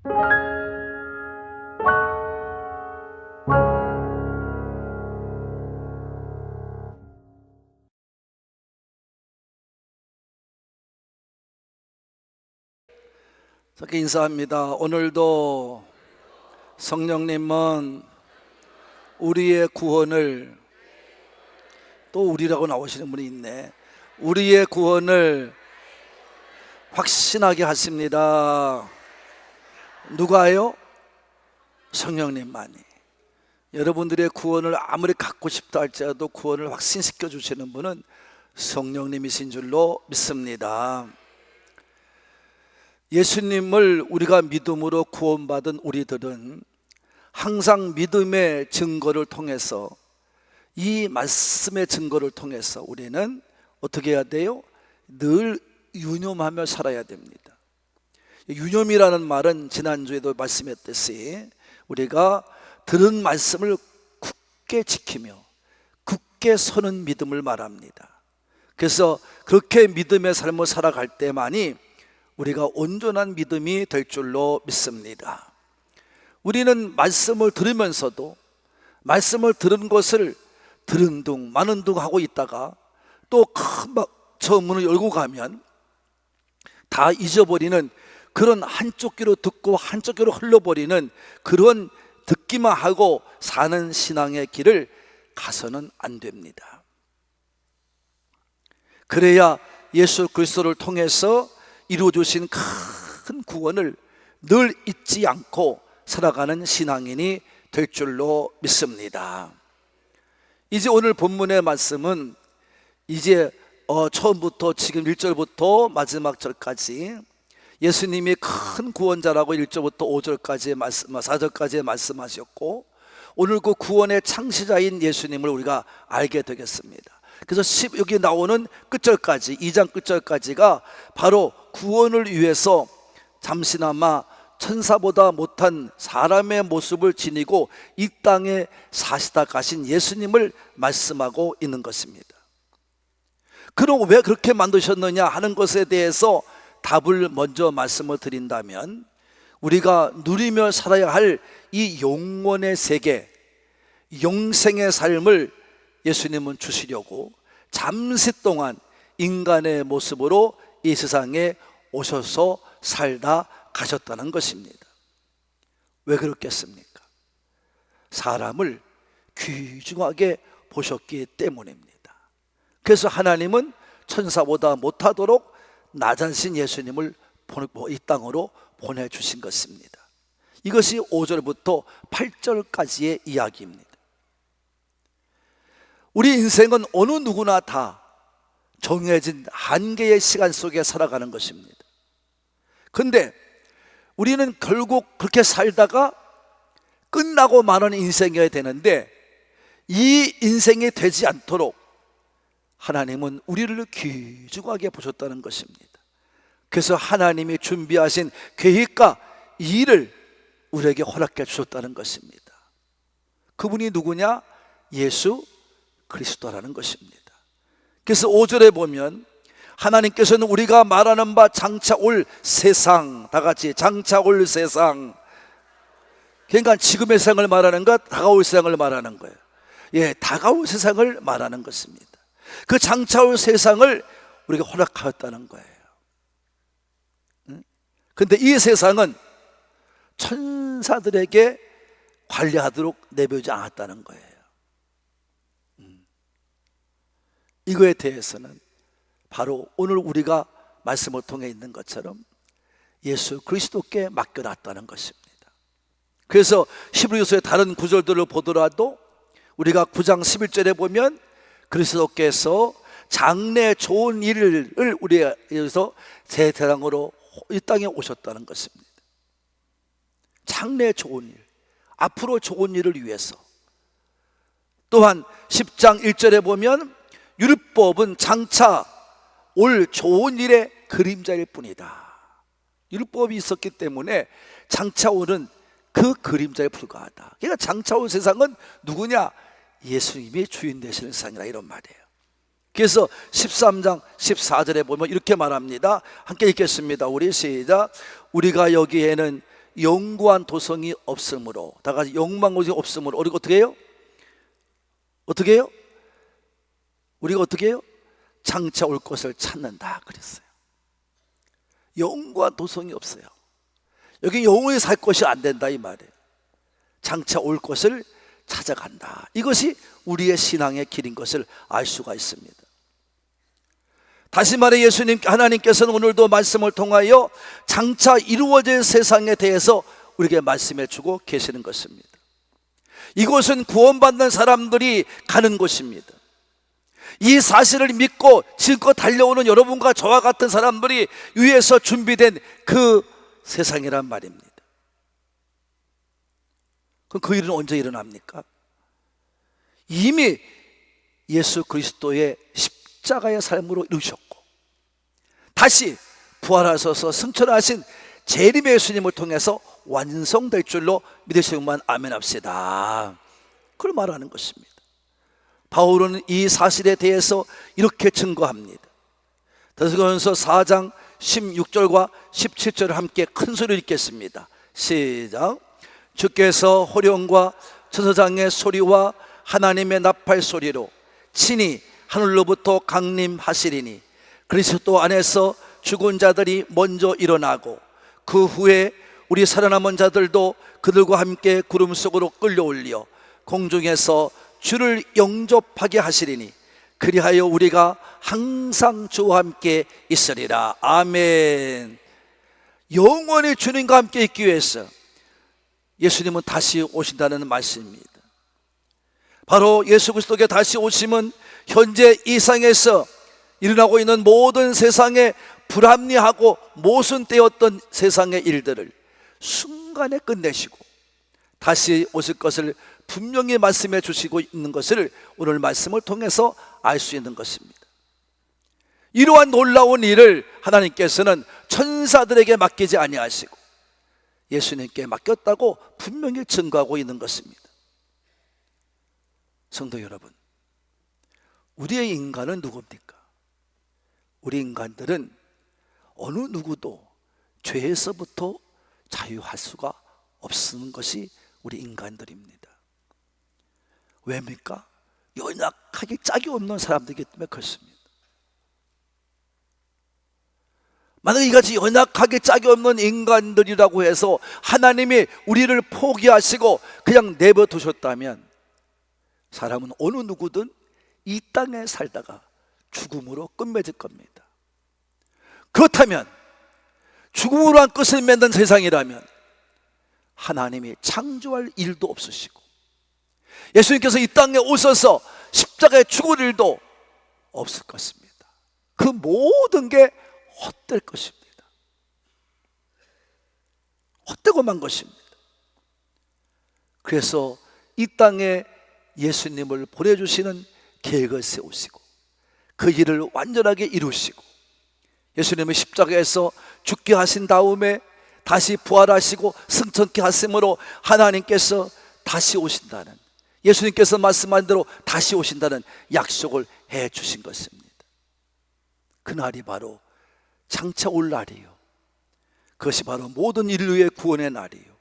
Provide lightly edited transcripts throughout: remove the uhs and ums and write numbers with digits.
저께 인사합니다. 오늘도 성령님은 우리의 구원을, 또 우리라고 나오시는 분이 있네. 우리의 구원을 확신하게 하십니다. 누가요? 성령님만이. 여러분들의 구원을 아무리 갖고 싶다 할지라도 구원을 확신시켜 주시는 분은 성령님이신 줄로 믿습니다. 예수님을 우리가 믿음으로 구원받은 우리들은 항상 믿음의 증거를 통해서, 이 말씀의 증거를 통해서 우리는 어떻게 해야 돼요? 늘 유념하며 살아야 됩니다. 유념이라는 말은 지난주에도 말씀했듯이 우리가 들은 말씀을 굳게 지키며 굳게 서는 믿음을 말합니다. 그래서 그렇게 믿음의 삶을 살아갈 때만이 우리가 온전한 믿음이 될 줄로 믿습니다. 우리는 말씀을 들으면서도 말씀을 들은 것을 들은 둥 마는 둥 하고 있다가 또 큰 저 문을 열고 가면 다 잊어버리는, 그런 한쪽 귀로 듣고 한쪽 귀로 흘러버리는 그런 듣기만 하고 사는 신앙의 길을 가서는 안 됩니다. 그래야 예수 그리스도를 통해서 이루어주신 큰 구원을 늘 잊지 않고 살아가는 신앙인이 될 줄로 믿습니다. 이제 오늘 본문의 말씀은 이제 처음부터 지금 1절부터 마지막 절까지 예수님이 큰 구원자라고 1절부터 5절까지 4절까지 말씀하셨고, 오늘 그 구원의 창시자인 예수님을 우리가 알게 되겠습니다. 그래서 여기 나오는 끝절까지, 2장 끝절까지가 바로 구원을 위해서 잠시나마 천사보다 못한 사람의 모습을 지니고 이 땅에 사시다 가신 예수님을 말씀하고 있는 것입니다. 그럼 왜 그렇게 만드셨느냐 하는 것에 대해서 답을 먼저 말씀을 드린다면, 우리가 누리며 살아야 할 이 영원의 세계, 영생의 삶을 예수님은 주시려고 잠시 동안 인간의 모습으로 이 세상에 오셔서 살다 가셨다는 것입니다. 왜 그렇겠습니까? 사람을 귀중하게 보셨기 때문입니다. 그래서 하나님은 천사보다 못하도록 낮으신 예수님을 이 땅으로 보내주신 것입니다. 이것이 5절부터 8절까지의 이야기입니다. 우리 인생은 어느 누구나 다 정해진 한계의 시간 속에 살아가는 것입니다. 그런데 우리는 결국 그렇게 살다가 끝나고 마는 인생이어야 되는데, 이 인생이 되지 않도록 하나님은 우리를 귀중하게 보셨다는 것입니다. 그래서 하나님이 준비하신 계획과 일을 우리에게 허락해 주셨다는 것입니다. 그분이 누구냐? 예수 그리스도라는 것입니다. 그래서 5절에 보면 하나님께서는 우리가 말하는 바 장차 올 세상, 다 같이 장차 올 세상, 그러니까 지금의 세상을 말하는 것, 다가올 세상을 말하는 거예요. 예, 다가올 세상을 말하는 것입니다. 그 장차 올 세상을 우리가 허락하였다는 거예요. 그런데 이 세상은 천사들에게 관리하도록 내버리지 않았다는 거예요. 이거에 대해서는 바로 오늘 우리가 말씀을 통해 있는 것처럼 예수 그리스도께 맡겨놨다는 것입니다. 그래서 히브리서의 다른 구절들을 보더라도 우리가 9장 11절에 보면 그리스도께서 장래 좋은 일을 우리에서 제 대상으로 이 땅에 오셨다는 것입니다. 장래 좋은 일, 앞으로 좋은 일을 위해서. 또한 10장 1절에 보면 율법은 장차 올 좋은 일의 그림자일 뿐이다. 율법이 있었기 때문에 장차 오는 그 그림자에 불과하다. 그러니까 장차 올 세상은 누구냐? 예수님이 주인 되시는 세상이라, 이런 말이에요. 그래서 13장 14절에 보면 이렇게 말합니다. 함께 읽겠습니다. 우리 시작. 우리가 여기에는 영구한 도성이 없으므로, 다 같이 영구한 곳이 없으므로 우리가 어떻게 해요? 어떻게 해요? 우리가 어떻게 해요? 장차 올 것을 찾는다 그랬어요. 영구한 도성이 없어요. 여기 영원히 살 것이 안 된다 이 말이에요. 장차 올 것을 찾아간다. 이것이 우리의 신앙의 길인 것을 알 수가 있습니다. 다시 말해 하나님께서는 오늘도 말씀을 통하여 장차 이루어질 세상에 대해서 우리에게 말씀해 주고 계시는 것입니다. 이곳은 구원받는 사람들이 가는 곳입니다. 이 사실을 믿고 지금껏 달려오는 여러분과 저와 같은 사람들이 위에서 준비된 그 세상이란 말입니다. 그럼 그 일은 언제 일어납니까? 이미 예수 그리스도의 십자가의 삶으로 이루셨고 다시 부활하셔서 승천하신 재림의 예수님을 통해서 완성될 줄로 믿으시고만 아멘합시다. 그걸 말하는 것입니다. 바울은 이 사실에 대해서 이렇게 증거합니다. 데살로니가전서 4장 16절과 17절을 함께 큰 소리로 읽겠습니다. 시작. 주께서 호령과 천사장의 소리와 하나님의 나팔 소리로 친히 하늘로부터 강림하시리니 그리스도 안에서 죽은 자들이 먼저 일어나고 그 후에 우리 살아남은 자들도 그들과 함께 구름 속으로 끌려올려 공중에서 주를 영접하게 하시리니 그리하여 우리가 항상 주와 함께 있으리라. 아멘. 영원히 주님과 함께 있기 위해서 예수님은 다시 오신다는 말씀입니다. 바로 예수 그리스도께 다시 오심은 현재 이 세상에서 일어나고 있는 모든 세상의 불합리하고 모순되었던 세상의 일들을 순간에 끝내시고 다시 오실 것을 분명히 말씀해 주시고 있는 것을 오늘 말씀을 통해서 알 수 있는 것입니다. 이러한 놀라운 일을 하나님께서는 천사들에게 맡기지 아니하시고 예수님께 맡겼다고 분명히 증거하고 있는 것입니다. 성도 여러분, 우리의 인간은 누굽니까? 우리 인간들은 어느 누구도 죄에서부터 자유할 수가 없는 것이 우리 인간들입니다. 왜입니까? 연약하게 짝이 없는 사람들이기 때문에 그렇습니다. 만약에 이같이 연약하게 짝이 없는 인간들이라고 해서 하나님이 우리를 포기하시고 그냥 내버 두셨다면 사람은 어느 누구든 이 땅에 살다가 죽음으로 끝맺을 겁니다. 그렇다면 죽음으로 한 끝을 맺는 세상이라면 하나님이 창조할 일도 없으시고 예수님께서 이 땅에 오셔서 십자가에 죽을 일도 없을 것입니다. 그 모든 게 헛될 것입니다. 헛되고만 것입니다. 그래서 이 땅에 예수님을 보내주시는 계획을 세우시고 그 일을 완전하게 이루시고 예수님의 십자가에서 죽게 하신 다음에 다시 부활하시고 승천케 하심으로 하나님께서 다시 오신다는, 예수님께서 말씀한 대로 다시 오신다는 약속을 해 주신 것입니다. 그날이 바로 장차 올 날이에요. 그것이 바로 모든 인류의 구원의 날이에요.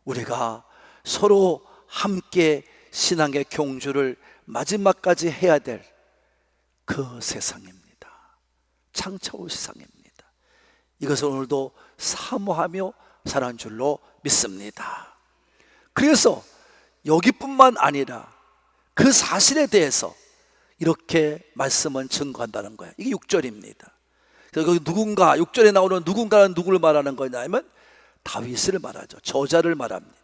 우리가 서로 함께 신앙의 경주를 마지막까지 해야 될 그 세상입니다. 장차 올 세상입니다. 이것을 오늘도 사모하며 살아온 줄로 믿습니다. 그래서 여기뿐만 아니라 그 사실에 대해서 이렇게 말씀은 증거한다는 거예요. 이게 6절입니다. 그래서 여기 누군가, 6절에 나오는 누군가는 누구를 말하는 거냐면 다윗을 말하죠. 저자를 말합니다.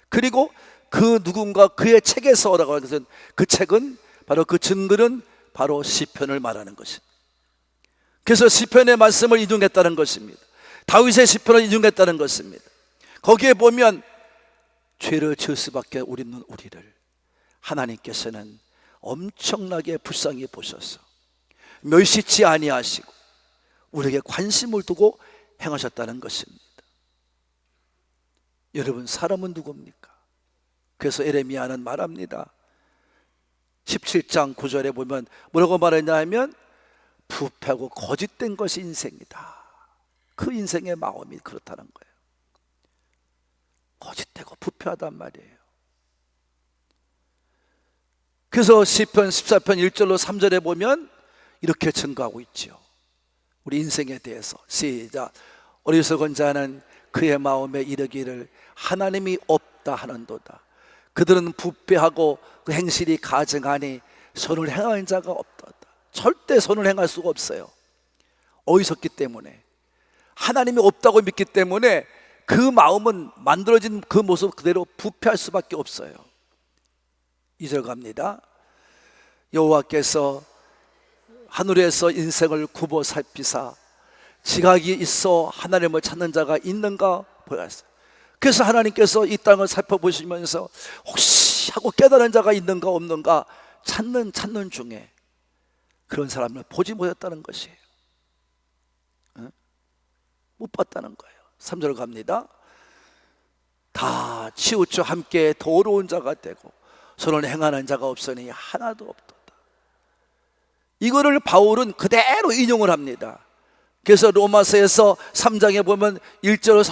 그리고 그 누군가 그의 책에서라고 하는 것은 그 책은 바로 그 증거는 바로 시편을 말하는 것입니다. 그래서 시편의 말씀을 인용했다는 것입니다. 다윗의 시편을 인용했다는 것입니다. 거기에 보면 죄를 지을 수밖에 없는 우리를 하나님께서는 엄청나게 불쌍히 보셔서 멸시치 아니하시고 우리에게 관심을 두고 행하셨다는 것입니다. 여러분, 사람은 누굽니까? 그래서 에레미야는 말합니다. 17장 9절에 보면 뭐라고 말했냐 하면 부패하고 거짓된 것이 인생이다. 그 인생의 마음이 그렇다는 거예요. 거짓되고 부패하단 말이에요. 그래서 시편 14편 1절로 3절에 보면 이렇게 증거하고 있지요. 우리 인생에 대해서 시작. 어리석은 자는 그의 마음에 이르기를 하나님이 없다 하는도다. 그들은 부패하고 그 행실이 가증하니 선을 행하는 자가 없다. 절대 선을 행할 수가 없어요. 어리석기 때문에, 하나님이 없다고 믿기 때문에 그 마음은 만들어진 그 모습 그대로 부패할 수밖에 없어요. 2절 갑니다. 여호와께서 하늘에서 인생을 굽어 살피사 지각이 있어 하나님을 찾는 자가 있는가 보았어요. 그래서 하나님께서 이 땅을 살펴보시면서 혹시 하고 깨달은 자가 있는가 없는가 찾는 중에 그런 사람을 보지 못했다는 것이에요. 못 봤다는 거예요. 3절 갑니다. 다 치우쳐 함께 더러운 자가 되고 선을 행하는 자가 없으니 하나도 없도다. 이거를 바울은 그대로 인용을 합니다. 그래서 로마서에서 3장에 보면 1절로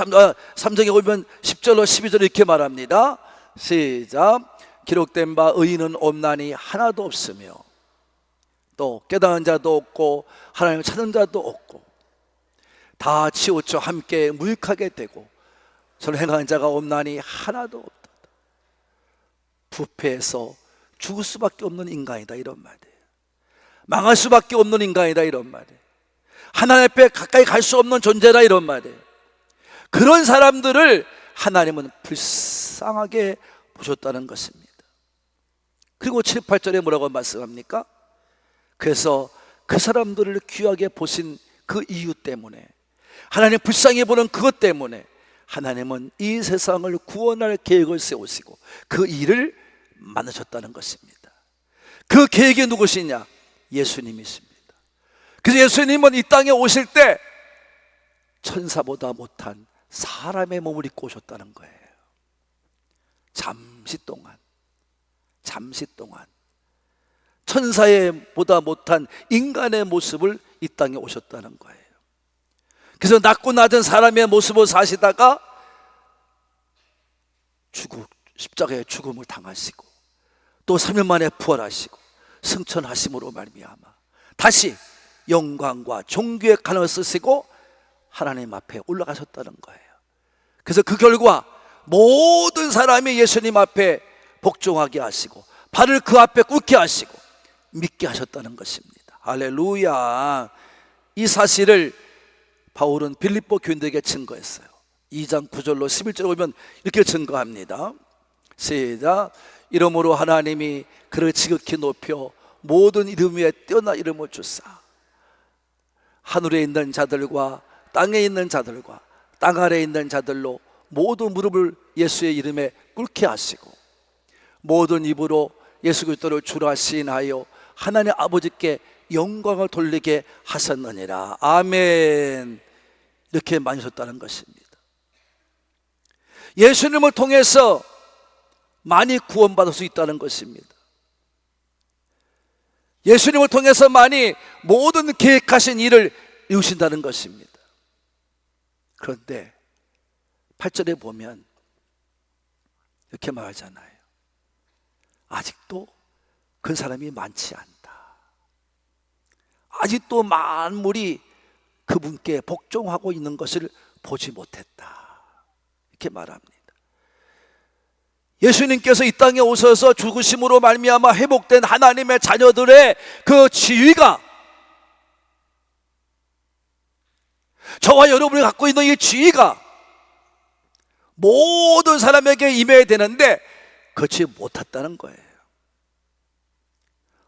3장에 보면 10절로 12절 이렇게 말합니다. 시작. 기록된 바 의인은 없나니 하나도 없으며 또 깨달은 자도 없고 하나님을 찾는 자도 없고 다 치우쳐 함께 무익하게 되고 선을 행하는 자가 없나니 하나도 없다. 부패해서 죽을 수밖에 없는 인간이다, 이런 말이에요. 망할 수밖에 없는 인간이다, 이런 말이에요. 하나님 앞에 가까이 갈 수 없는 존재다, 이런 말이에요. 그런 사람들을 하나님은 불쌍하게 보셨다는 것입니다. 그리고 7, 8절에 뭐라고 말씀합니까? 그래서 그 사람들을 귀하게 보신 그 이유 때문에, 하나님 불쌍히 보는 그것 때문에 하나님은 이 세상을 구원할 계획을 세우시고 그 일을 만드셨다는 것입니다. 그 계획이 누구시냐? 예수님이십니다. 그래서 예수님은 이 땅에 오실 때 천사보다 못한 사람의 몸을 입고 오셨다는 거예요. 잠시 동안 천사의 보다 못한 인간의 모습을 이 땅에 오셨다는 거예요. 그래서 낮고 낮은 사람의 모습을 사시다가 십자가의 죽음을 당하시고 또 3일 만에 부활하시고 승천하심으로 말미암아 다시 영광과 존귀의 가능을 쓰시고 하나님 앞에 올라가셨다는 거예요. 그래서 그 결과 모든 사람이 예수님 앞에 복종하게 하시고 발을 그 앞에 꿇게 하시고 믿게 하셨다는 것입니다. 할렐루야. 이 사실을 바울은 빌립보 교인들에게 증거했어요. 2장 9절로 11절에 보면 이렇게 증거합니다. 시작. 이러므로 하나님이 그를 지극히 높여 모든 이름 위에 뛰어난 이름을 주사 하늘에 있는 자들과 땅에 있는 자들과 땅 아래에 있는 자들로 모든 무릎을 예수의 이름에 꿇게 하시고 모든 입으로 예수 그리스도를 주라 시인하여 하나님 아버지께 영광을 돌리게 하셨느니라. 아멘. 이렇게 만드셨다는 것입니다. 예수님을 통해서 많이 구원받을 수 있다는 것입니다. 예수님을 통해서 많이 모든 계획하신 일을 이루신다는 것입니다. 그런데 8절에 보면 이렇게 말하잖아요. 아직도 그 사람이 많지 않다. 아직도 만물이 그분께 복종하고 있는 것을 보지 못했다. 이렇게 말합니다. 예수님께서 이 땅에 오셔서 죽으심으로 말미암아 회복된 하나님의 자녀들의 그 지위가, 저와 여러분이 갖고 있는 이 지위가 모든 사람에게 임해야 되는데 그렇지 못했다는 거예요.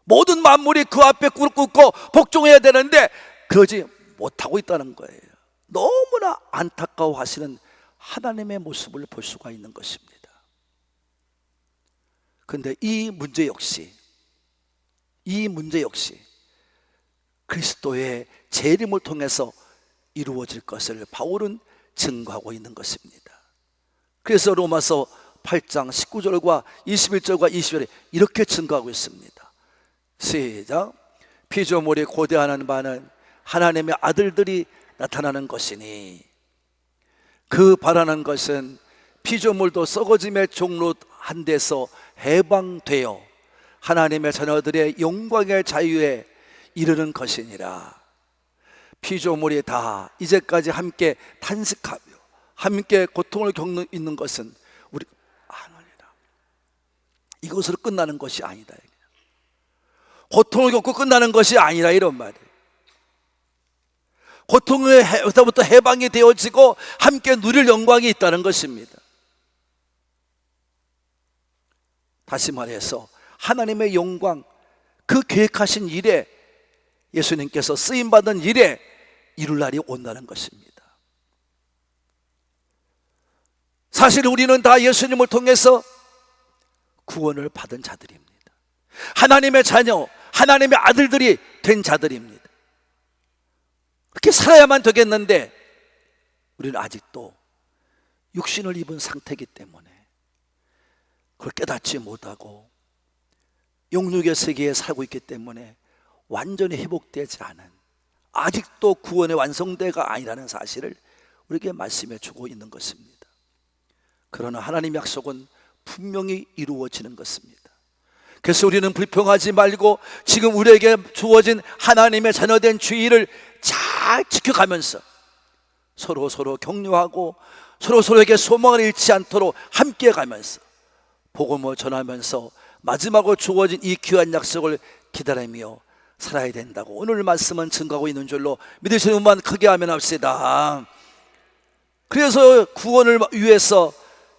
모든 만물이 그 앞에 꿇고 복종해야 되는데 그러지 못하고 있다는 거예요. 너무나 안타까워하시는 하나님의 모습을 볼 수가 있는 것입니다. 그런데 이 문제 역시 그리스도의 재림을 통해서 이루어질 것을 바울은 증거하고 있는 것입니다. 그래서 로마서 8장 19절과 21절과 20절에 이렇게 증거하고 있습니다. 시작. 피조물이 고대하는 바는 하나님의 아들들이 나타나는 것이니 그 바라는 것은 피조물도 썩어짐의 종로한 데서 해방되어 하나님의 자녀들의 영광의 자유에 이르는 것이니라. 피조물이 다 이제까지 함께 탄식하며 함께 고통을 겪는 있는 것은 우리 아니라 이것으로 끝나는 것이 아니다. 고통을 겪고 끝나는 것이 아니라 이런 말이에요. 고통에서부터 해방이 되어지고 함께 누릴 영광이 있다는 것입니다. 다시 말해서 하나님의 영광, 그 계획하신 일에, 예수님께서 쓰임받은 일에 이룰 날이 온다는 것입니다. 사실 우리는 다 예수님을 통해서 구원을 받은 자들입니다. 하나님의 자녀, 하나님의 아들들이 된 자들입니다. 그렇게 살아야만 되겠는데 우리는 아직도 육신을 입은 상태이기 때문에 그걸 깨닫지 못하고 영육의 세계에 살고 있기 때문에 완전히 회복되지 않은, 아직도 구원의 완성대가 아니라는 사실을 우리에게 말씀해 주고 있는 것입니다. 그러나 하나님의 약속은 분명히 이루어지는 것입니다. 그래서 우리는 불평하지 말고 지금 우리에게 주어진 하나님의 자녀된 주의를 잘 지켜가면서 서로 격려하고 서로에게 소망을 잃지 않도록 함께 가면서 복음을 전하면서 마지막으로 주어진 이 귀한 약속을 기다리며 살아야 된다고 오늘 말씀은 증거하고 있는 줄로 믿으시는 분만 크게 아멘 합시다. 그래서 구원을 위해서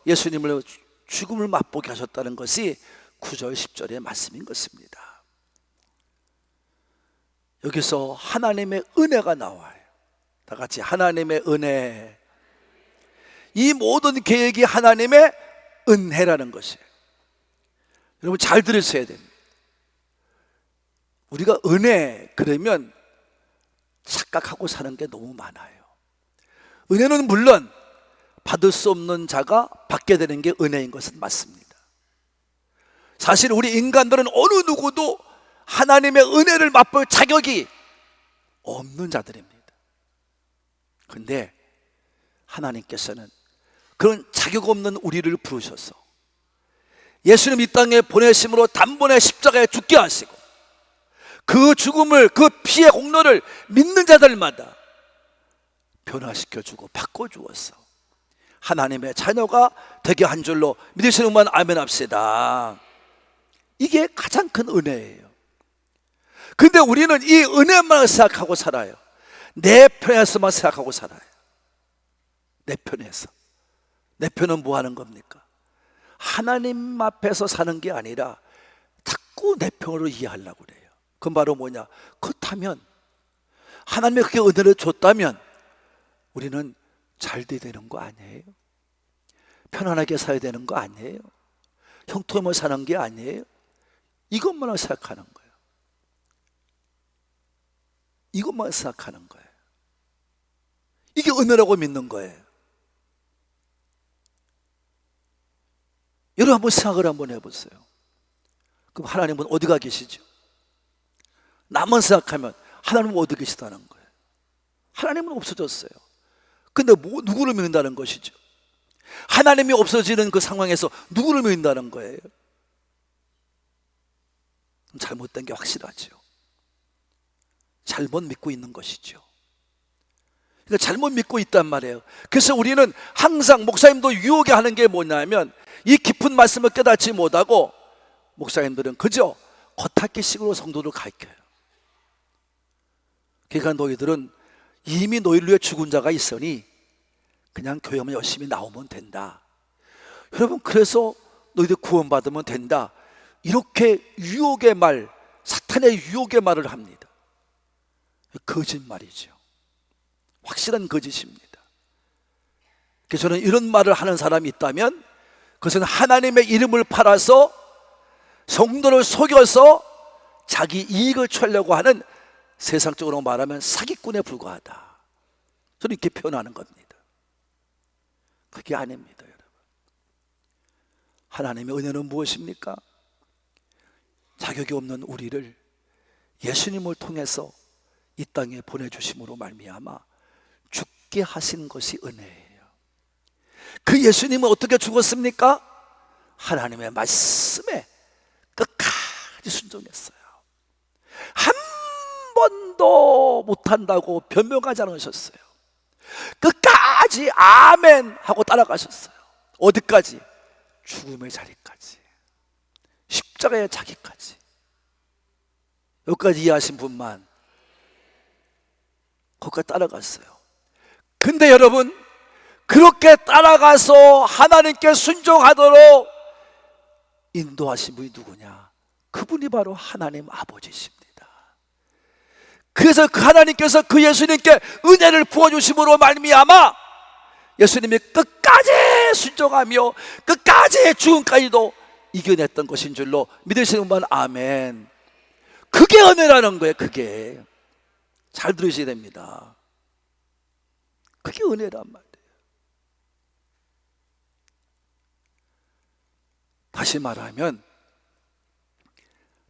예수님을 죽음을 맛보게 하셨다는 것이 9절 10절의 말씀인 것입니다. 여기서 하나님의 은혜가 나와요. 다 같이 하나님의 은혜. 이 모든 계획이 하나님의 은혜라는 것이에요. 여러분 잘 들으셔야 됩니다. 우리가 은혜 그러면 착각하고 사는 게 너무 많아요. 은혜는 물론 받을 수 없는 자가 받게 되는 게 은혜인 것은 맞습니다. 사실 우리 인간들은 어느 누구도 하나님의 은혜를 맛볼 자격이 없는 자들입니다. 그런데 하나님께서는 그런 자격 없는 우리를 부르셔서 예수님 이 땅에 보내심으로 단번에 십자가에 죽게 하시고 그 죽음을, 그 피의 공로를 믿는 자들마다 변화시켜주고 바꿔주어서 하나님의 자녀가 되게 한 줄로 믿으시는 분만 아멘 합시다. 이게 가장 큰 은혜예요. 근데 우리는 이 은혜만 생각하고 살아요. 내 편에서만 생각하고 살아요. 내 편에서. 내 편은 뭐 하는 겁니까? 하나님 앞에서 사는 게 아니라 자꾸 내 편으로 이해하려고 그래요. 그건 바로 뭐냐? 그렇다면 하나님이 그렇게 은혜를 줬다면 우리는 잘 돼야 되는 거 아니에요? 편안하게 살아야 되는 거 아니에요? 형통하며 사는 게 아니에요? 이것만 생각하는 거예요. 이것만 생각하는 거예요. 이게 은혜라고 믿는 거예요. 여러분 한번 생각을 한번 해보세요. 그럼 하나님은 어디가 계시죠? 나만 생각하면 하나님은 어디 계시다는 거예요? 하나님은 없어졌어요. 근데 누구를 믿는다는 것이죠? 하나님이 없어지는 그 상황에서 누구를 믿는다는 거예요? 잘못된 게 확실하죠. 잘못 믿고 있는 것이죠. 그러니까 잘못 믿고 있단 말이에요. 그래서 우리는 항상 목사님도 유혹에 하는 게 뭐냐면 이 깊은 말씀을 깨닫지 못하고 목사님들은 그저 겉핥기식으로 성도를 가르쳐요. 그러니까 너희들은 이미 너희를 위해 죽은 자가 있으니 그냥 교회만 열심히 나오면 된다. 여러분 그래서 너희들 구원받으면 된다. 이렇게 유혹의 말, 사탄의 유혹의 말을 합니다. 거짓말이죠. 확실한 거짓입니다. 그래서 저는 이런 말을 하는 사람이 있다면 그것은 하나님의 이름을 팔아서 성도를 속여서 자기 이익을 취하려고 하는, 세상적으로 말하면 사기꾼에 불과하다. 저는 이렇게 표현하는 겁니다. 그게 아닙니다, 여러분. 하나님의 은혜는 무엇입니까? 자격이 없는 우리를 예수님을 통해서 이 땅에 보내주심으로 말미암아 죽게 하신 것이 은혜예요. 그 예수님은 어떻게 죽었습니까? 하나님의 말씀에 끝까지 순종했어요. 한 번도 못한다고 변명하지 않으셨어요. 끝까지 아멘 하고 따라가셨어요. 어디까지? 죽음의 자리까지, 십자가의 자기까지. 여기까지 이해하신 분만 거기까지 따라갔어요. 근데 여러분, 그렇게 따라가서 하나님께 순종하도록 인도하신 분이 누구냐? 그분이 바로 하나님 아버지십니다. 그래서 그 하나님께서 그 예수님께 은혜를 부어주심으로 말미암아 예수님이 끝까지 순종하며 끝까지 죽음까지도 이겨냈던 것인 줄로 믿으시는 분 아멘. 그게 은혜라는 거예요. 그게 잘 들으셔야 됩니다. 그게 은혜란 말이에요. 다시 말하면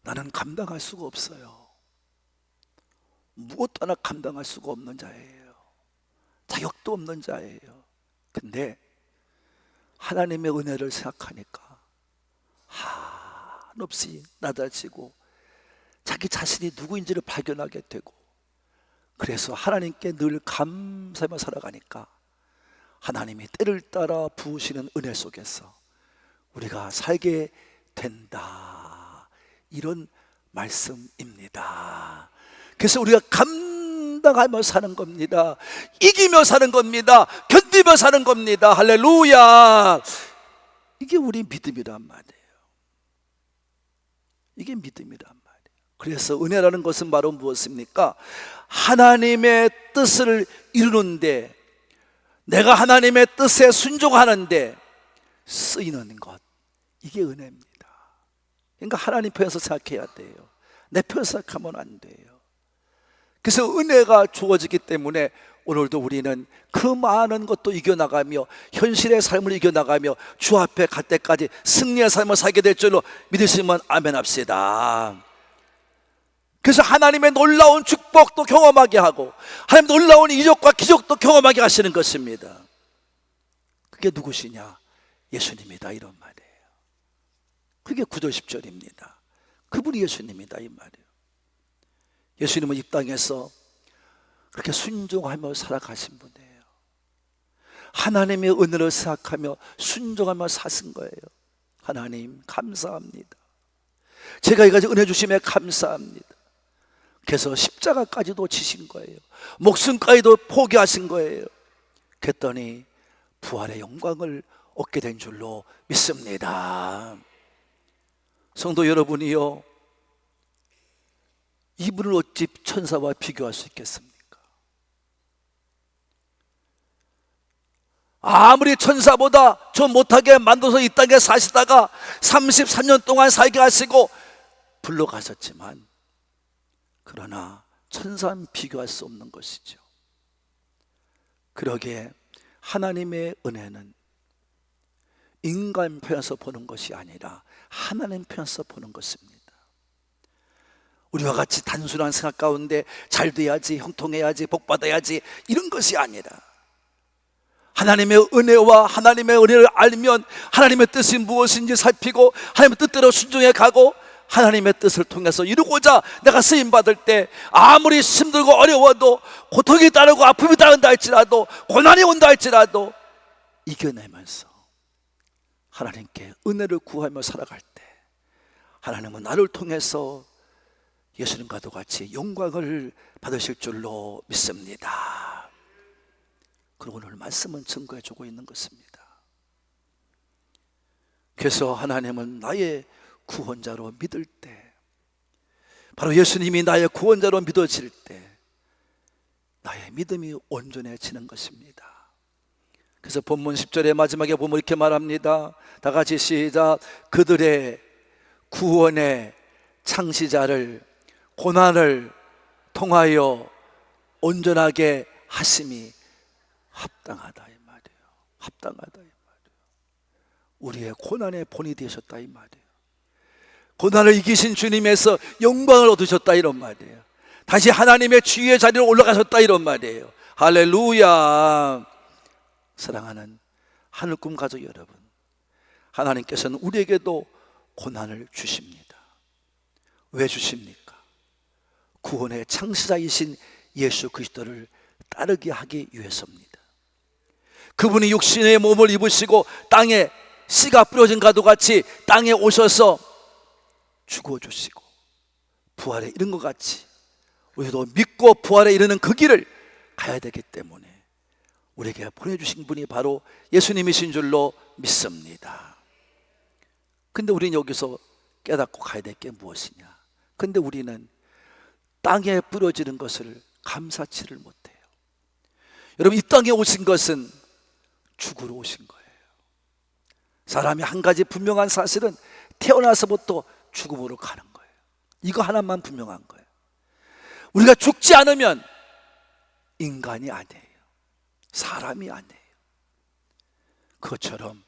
나는 감당할 수가 없어요. 무엇 하나 감당할 수가 없는 자예요. 자격도 없는 자예요. 근데 하나님의 은혜를 생각하니까 한없이 낮아지고 자기 자신이 누구인지를 발견하게 되고, 그래서 하나님께 늘 감사하며 살아가니까 하나님이 때를 따라 부으시는 은혜 속에서 우리가 살게 된다, 이런 말씀입니다. 그래서 우리가 감당하며 사는 겁니다. 이기며 사는 겁니다. 견디며 사는 겁니다. 할렐루야. 이게 우리 믿음이란 말이에요. 이게 믿음이란 말이에요. 그래서 은혜라는 것은 바로 무엇입니까? 하나님의 뜻을 이루는데, 내가 하나님의 뜻에 순종하는데 쓰이는 것, 이게 은혜입니다. 그러니까 하나님 편에서 생각해야 돼요. 내 편에서 생각하면 안 돼요. 그래서 은혜가 주어지기 때문에 오늘도 우리는 그 많은 것도 이겨나가며 현실의 삶을 이겨나가며 주 앞에 갈 때까지 승리의 삶을 살게 될 줄로 믿으시면 아멘 합시다. 그래서 하나님의 놀라운 축복도 경험하게 하고 하나님 놀라운 이적과 기적도 경험하게 하시는 것입니다. 그게 누구시냐? 예수님이다, 이런 말이에요. 그게 9절 10절입니다. 그분이 예수님이다, 이 말이에요. 예수님은 이 땅에서 그렇게 순종하며 살아가신 분이에요. 하나님의 은혜를 생각하며 순종하며 사신 거예요. 하나님 감사합니다. 제가 이까지 은혜 주심에 감사합니다. 그래서 십자가까지도 지신 거예요. 목숨까지도 포기하신 거예요. 그랬더니 부활의 영광을 얻게 된 줄로 믿습니다. 성도 여러분이요, 이분을 어찌 천사와 비교할 수 있겠습니까? 아무리 천사보다 저 못하게 만들어서 이 땅에 사시다가 33년 동안 살게 하시고 불러가셨지만, 그러나 천사는 비교할 수 없는 것이죠. 그러기에 하나님의 은혜는 인간 편에서 보는 것이 아니라 하나님 편에서 보는 것입니다. 우리와 같이 단순한 생각 가운데 잘 돼야지, 형통해야지, 복받아야지, 이런 것이 아니라 하나님의 은혜와 하나님의 은혜를 알면 하나님의 뜻이 무엇인지 살피고 하나님의 뜻대로 순종해 가고 하나님의 뜻을 통해서 이루고자 내가 쓰임받을 때 아무리 힘들고 어려워도, 고통이 따르고 아픔이 따른다 할지라도, 고난이 온다 할지라도 이겨내면서 하나님께 은혜를 구하며 살아갈 때 하나님은 나를 통해서 예수님과도 같이 영광을 받으실 줄로 믿습니다. 그리고 오늘 말씀은 증거해 주고 있는 것입니다. 그래서 하나님은 나의 구원자로 믿을 때, 바로 예수님이 나의 구원자로 믿어질 때 나의 믿음이 온전해지는 것입니다. 그래서 본문 10절의 마지막에 보면 이렇게 말합니다. 다 같이 시작. 그들의 구원의 창시자를 고난을 통하여 온전하게 하심이 합당하다, 이 말이에요. 합당하다, 이 말이에요. 우리의 고난의 본이 되셨다, 이 말이에요. 고난을 이기신 주님에서 영광을 얻으셨다, 이런 말이에요. 다시 하나님의 지위의 자리로 올라가셨다, 이런 말이에요. 할렐루야. 사랑하는 하늘 꿈 가족 여러분, 하나님께서는 우리에게도 고난을 주십니다. 왜 주십니까? 구원의 창시자이신 예수 그리스도를 따르게 하기 위해서입니다. 그분이 육신의 몸을 입으시고 땅에 씨가 뿌려진 가도 같이 땅에 오셔서 죽어주시고 부활에 이른 것 같이 우리도 믿고 부활에 이르는 그 길을 가야 되기 때문에 우리에게 보내주신 분이 바로 예수님이신 줄로 믿습니다. 근데 우리는 여기서 깨닫고 가야 될 게 무엇이냐? 근데 우리는 땅에 뿌려지는 것을 감사치를 못해요. 여러분, 이 땅에 오신 것은 죽으러 오신 거예요. 사람이 한 가지 분명한 사실은 태어나서부터 죽음으로 가는 거예요. 이거 하나만 분명한 거예요. 우리가 죽지 않으면 인간이 아니에요. 사람이 아니에요. 그것처럼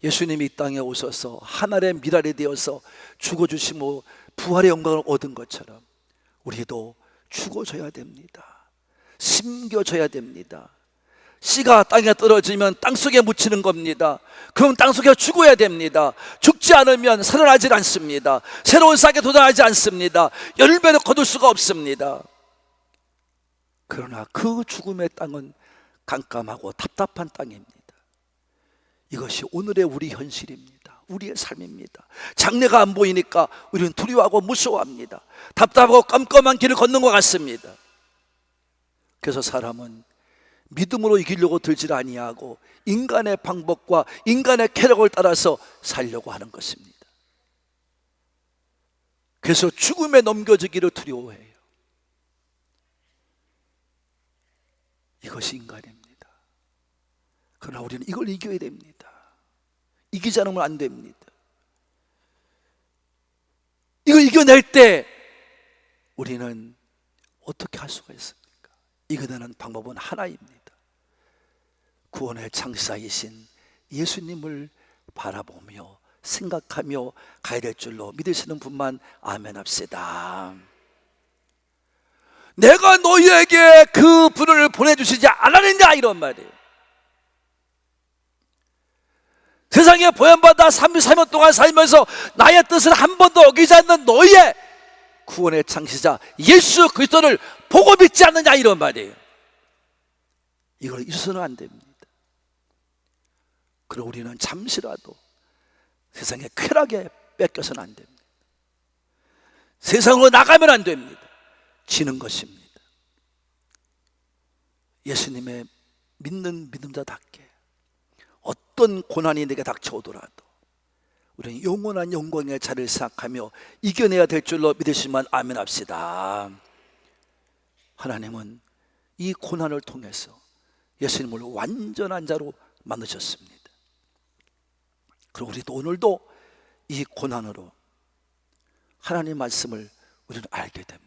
예수님이 이 땅에 오셔서 하늘의 미랄이 되어서 죽어주시고 부활의 영광을 얻은 것처럼 우리도 죽어져야 됩니다. 심겨져야 됩니다. 씨가 땅에 떨어지면 땅속에 묻히는 겁니다. 그럼 땅속에 죽어야 됩니다. 죽지 않으면 살아나질 않습니다. 새로운 싹에 도달하지 않습니다. 열매를 거둘 수가 없습니다. 그러나 그 죽음의 땅은 깜깜하고 답답한 땅입니다. 이것이 오늘의 우리 현실입니다. 우리의 삶입니다. 장래가 안 보이니까 우리는 두려워하고 무서워합니다. 답답하고 깜깜한 길을 걷는 것 같습니다. 그래서 사람은 믿음으로 이기려고 들질 아니하고 인간의 방법과 인간의 쾌락을 따라서 살려고 하는 것입니다. 그래서 죽음에 넘겨지기를 두려워해요. 이것이 인간입니다. 그러나 우리는 이걸 이겨야 됩니다. 이기지 않으면 안 됩니다. 이걸 이겨낼 때 우리는 어떻게 할 수가 있습니까? 이겨내는 방법은 하나입니다. 구원의 창시자이신 예수님을 바라보며 생각하며 가야 될 줄로 믿으시는 분만 아멘 합시다. 내가 너희에게 그 분을 보내주시지 않았느냐, 이런 말이에요. 세상에 보현받아 33년 동안 살면서 나의 뜻을 한 번도 어기지 않는 너희의 구원의 창시자 예수 그리스도를 보고 믿지 않느냐, 이런 말이에요. 이걸 잊어서는 안 됩니다. 그럼 우리는 잠시라도 세상의 쾌락에 뺏겨서는 안 됩니다. 세상으로 나가면 안 됩니다. 지는 것입니다. 예수님의 믿는 믿음자답게 어떤 고난이 내게 닥쳐오더라도 우리는 영원한 영광의 자리를 생각하며 이겨내야 될 줄로 믿으시면 아멘 합시다. 하나님은 이 고난을 통해서 예수님을 완전한 자로 만드셨습니다. 그리고 우리도 오늘도 이 고난으로 하나님 말씀을 우리는 알게 됩니다.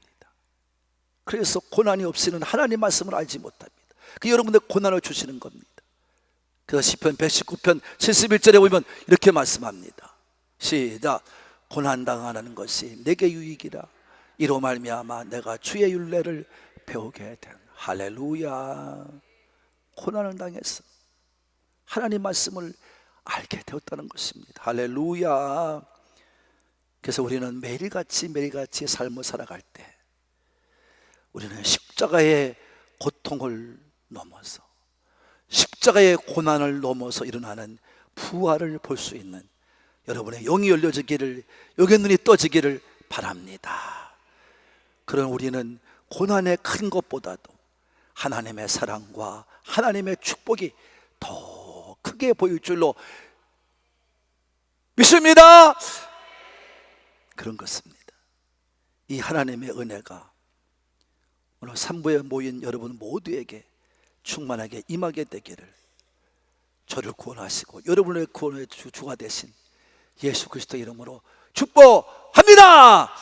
그래서 고난이 없이는 하나님 말씀을 알지 못합니다. 그 여러분들 고난을 주시는 겁니다. 그래서 시편 119편 71절에 보면 이렇게 말씀합니다. 시작. 고난당하는 것이 내게 유익이라. 이로 말미암아 내가 주의 율례를 배우게 된. 할렐루야. 고난을 당해서 하나님 말씀을 알게 되었다는 것입니다. 할렐루야. 그래서 우리는 매일같이 삶을 살아갈 때 우리는 십자가의 고통을 넘어서 십자가의 고난을 넘어서 일어나는 부활을 볼 수 있는 여러분의 영이 열려지기를, 영의 눈이 떠지기를 바랍니다. 그런 우리는 고난의 큰 것보다도 하나님의 사랑과 하나님의 축복이 더 크게 보일 줄로 믿습니다. 그런 것입니다. 이 하나님의 은혜가 오늘 3부에 모인 여러분 모두에게 충만하게 임하게 되기를 저를 구원하시고 여러분의 구원의 주가 되신 예수 그리스도 이름으로 축복합니다.